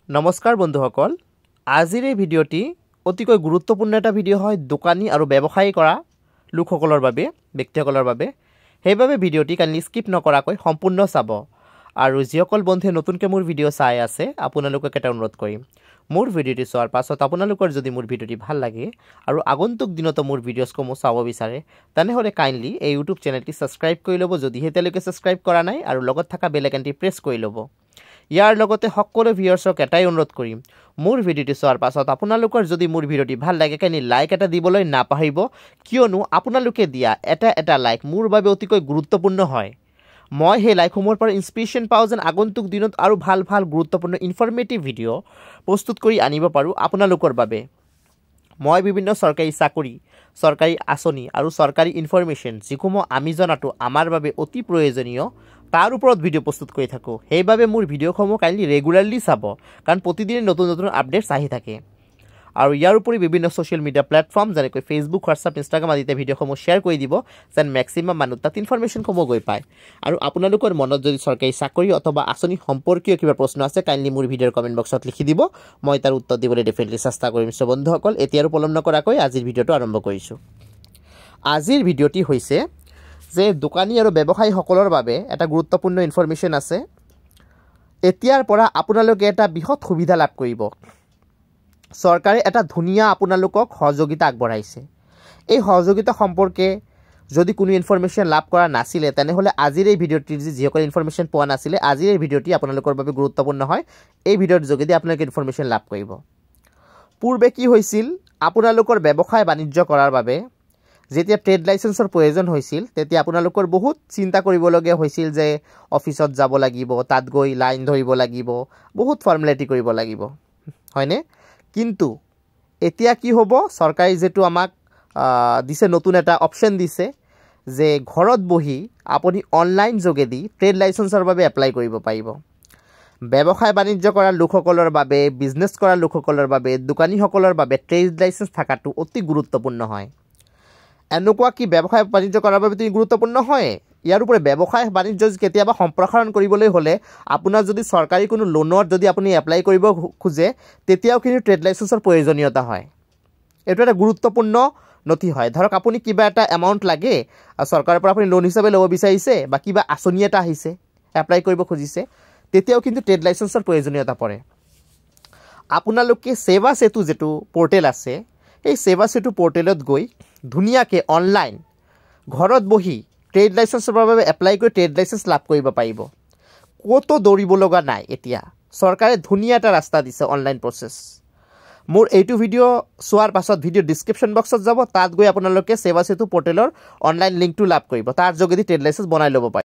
নমস্কাৰ বন্ধুসকল আজিৰ এই ভিডিঅ'টি অতিকৈ গুৰুত্বপূৰ্ণ এটা ভিডিঅ' হয় দোকানী আৰু ব্যৱসায়ী কৰা লোকসকলৰ বাবে ব্যক্তিসকলৰ বাবে সেইবাবে ভিডিঅ'টি কাইণ্ডলি স্কিপ নকৰাকৈ সম্পূৰ্ণ চাব আৰু যিসকল বন্ধুৱে নতুনকৈ মোৰ ভিডিঅ' চাই আছে আপোনালোকক এটা অনুৰোধ কৰিম মোৰ ভিডিঅ'টি চোৱাৰ পাছত আপোনালোকৰ যদি মোৰ ভিডিঅ'টি ভাল লাগে আৰু আগন্তুক দিনতো মোৰ ভিডিঅ'সমূহ চাব বিচাৰে তেনেহ'লে কাইণ্ডলি এই ইউটিউব চেনেলটি ছাবস্ক্ৰাইব কৰি ল'ব যদিহে এতিয়ালৈকে ছাবস্ক্ৰাইব কৰা নাই আৰু লগত থকা বেল আইকনটি প্ৰেছ কৰি ল'ব ইয়াৰ লগতে সকলো ভিউয়াৰ্ছক এটাই অনুৰোধ কৰিম মোৰ ভিডিঅ'টি চোৱাৰ পাছত আপোনালোকৰ যদি মোৰ ভিডিঅ'টি ভাল লাগে কাইণ্ডলি লাইক এটা দিবলৈ নাপাহৰিব কিয়নো আপোনালোকে দিয়া এটা লাইক মোৰ বাবে অতিকৈ গুৰুত্বপূৰ্ণ হয় মই সেই লাইকসমূহৰ পৰা ইনস্পিৰেশ্যন পাওঁ যেন আগন্তুক দিনত আৰু ভাল গুৰুত্বপূৰ্ণ ইনফৰমেটিভ ভিডিঅ' প্ৰস্তুত কৰি আনিব পাৰোঁ আপোনালোকৰ বাবে মই বিভিন্ন চৰকাৰী চাকৰি চৰকাৰী আঁচনি আৰু চৰকাৰী ইনফৰমেশ্যন যিসমূহ আমি জনাটো আমাৰ বাবে অতি প্ৰয়োজনীয় তাৰ ওপৰত ভিডিঅ' প্ৰস্তুত কৰি থাকোঁ সেইবাবে মোৰ ভিডিঅ'সমূহ কাইণ্ডলি ৰেগুলাৰলি চাব কাৰণ প্ৰতিদিনে নতুন আপডেটছ আহি থাকে আৰু ইয়াৰ উপৰি বিভিন্ন ছ'চিয়েল মিডিয়া প্লেটফৰ্ম যেনেকৈ ফেচবুক হোৱাটছআপ ইনষ্টাগ্ৰাম আদিতে ভিডিঅ'সমূহ শ্বেয়াৰ কৰি দিব যেন মেক্সিমাম মানুহ তাত ইনফৰমেশ্যনসমূহ গৈ পায় আৰু আপোনালোকৰ মনত যদি চৰকাৰী চাকৰি অথবা আঁচনি সম্পৰ্কীয় কিবা প্ৰশ্ন আছে কাইণ্ডলি মোৰ ভিডিঅ'ৰ কমেণ্ট বক্সত লিখি দিব মই তাৰ উত্তৰ দিবলৈ ডেফিনেটলি চেষ্টা কৰিম চ' বন্ধুসকল এতিয়া আৰু পলম নকৰাকৈ আজিৰ ভিডিঅ'টো আৰম্ভ কৰিছোঁ আজিৰ ভিডিঅ'টি হৈছে যে দোকানী আৰু ব্যৱসায়ীসকলৰ বাবে এটা গুৰুত্বপূৰ্ণ ইনফৰমেশ্যন আছে এতিয়াৰ পৰা আপোনালোকে এটা বৃহৎ সুবিধা লাভ কৰিব চৰকাৰে এটা ধুনীয়া আপোনালোকক সহযোগিতা আগবঢ়াইছে এই সহযোগিতা সম্পৰ্কে যদি কোনো ইনফৰমেশ্যন লাভ কৰা নাছিলে তেনেহ'লে আজিৰ এই ভিডিঅ'টিৰ যিসকল ইনফৰমেশ্যন পোৱা নাছিলে আজিৰ এই ভিডিঅ'টি আপোনালোকৰ বাবে গুৰুত্বপূৰ্ণ হয় এই ভিডিঅ'ৰ যোগেদি আপোনালোকে ইনফৰমেশ্যন লাভ কৰিব পূৰ্বে কি হৈছিল আপোনালোকৰ ব্যৱসায় বাণিজ্য কৰাৰ বাবে যেতিয়া ট্ৰেড লাইচেন্সৰ প্ৰয়োজন হৈছিল তেতিয়া আপোনালোকৰ বহুত চিন্তা কৰিবলগীয়া হৈছিল যে অফিচত যাব লাগিব তাত গৈ লাইন ধৰিব লাগিব বহুত ফৰ্মেলিটি কৰিব লাগিব হয়নে কিন্তু এতিয়া কি হ'ব চৰকাৰে যেটো আমাক দিছে নতুন এটা অপচন দিছে যে ঘৰত বহি আপুনি অনলাইন যোগেদি ট্ৰেড লাইচেন্সৰ বাবে এপ্লাই কৰিব পাৰিব ব্যৱসায় বাণিজ্য কৰা লোকসকলৰ বাবে বিজনেছ কৰা লোকসকলৰ বাবে দোকানীসকলৰ বাবে ট্ৰেড লাইচেন্স থকাটো অতি গুৰুত্বপূৰ্ণ হয় এনেকুৱা কি ব্যৱসায় বাণিজ্য কৰাৰ বাবে তুমি গুৰুত্বপূৰ্ণ হয় ইয়াৰ উপৰি ব্যৱসায় বাণিজ্য কেতিয়াবা সম্প্ৰসাৰণ কৰিবলৈ হ'লে আপোনাৰ যদি চৰকাৰী কোনো লোনৰ যদি আপুনি এপ্লাই কৰিব খোজে তেতিয়াও কিন্তু ট্ৰেড লাইচেন্সৰ প্ৰয়োজনীয়তা হয় এইটো এটা গুৰুত্বপূৰ্ণ নথি হয় ধৰক আপুনি কিবা এটা এমাউণ্ট লাগে চৰকাৰৰ পৰা আপুনি লোন হিচাপে ল'ব বিচাৰিছে বা কিবা আঁচনি এটা আহিছে এপ্লাই কৰিব খুজিছে তেতিয়াও কিন্তু ট্ৰেড লাইচেন্সৰ প্ৰয়োজনীয়তা পৰে আপোনালোকে সেৱা সেতু যেটো পৰ্টেল আছে এই সেৱা সেতু পৰ্টেলত গৈ ধুনীয়াকৈ অনলাইন ঘৰত বহি ট্ৰেড লাইচেন্সৰ বাবে এপ্লাই কৰি ট্ৰেড লাইচেন্স লাভ কৰিব পাৰিব ক'তো দৌৰিব লগা নাই এতিয়া চৰকাৰে ধুনীয়া এটা ৰাস্তা দিছে অনলাইন প্ৰচেছ মোৰ এইটো ভিডিঅ' চোৱাৰ পাছত ভিডিঅ' ডিছক্ৰিপশ্যন বক্সত যাব তাত গৈ আপোনালোকে সেৱা সেতু পৰ্টেলৰ অনলাইন লিংকটো লাভ কৰিব তাৰ যোগেদি ট্ৰেড লাইচেন্স বনাই ল'ব পাৰিব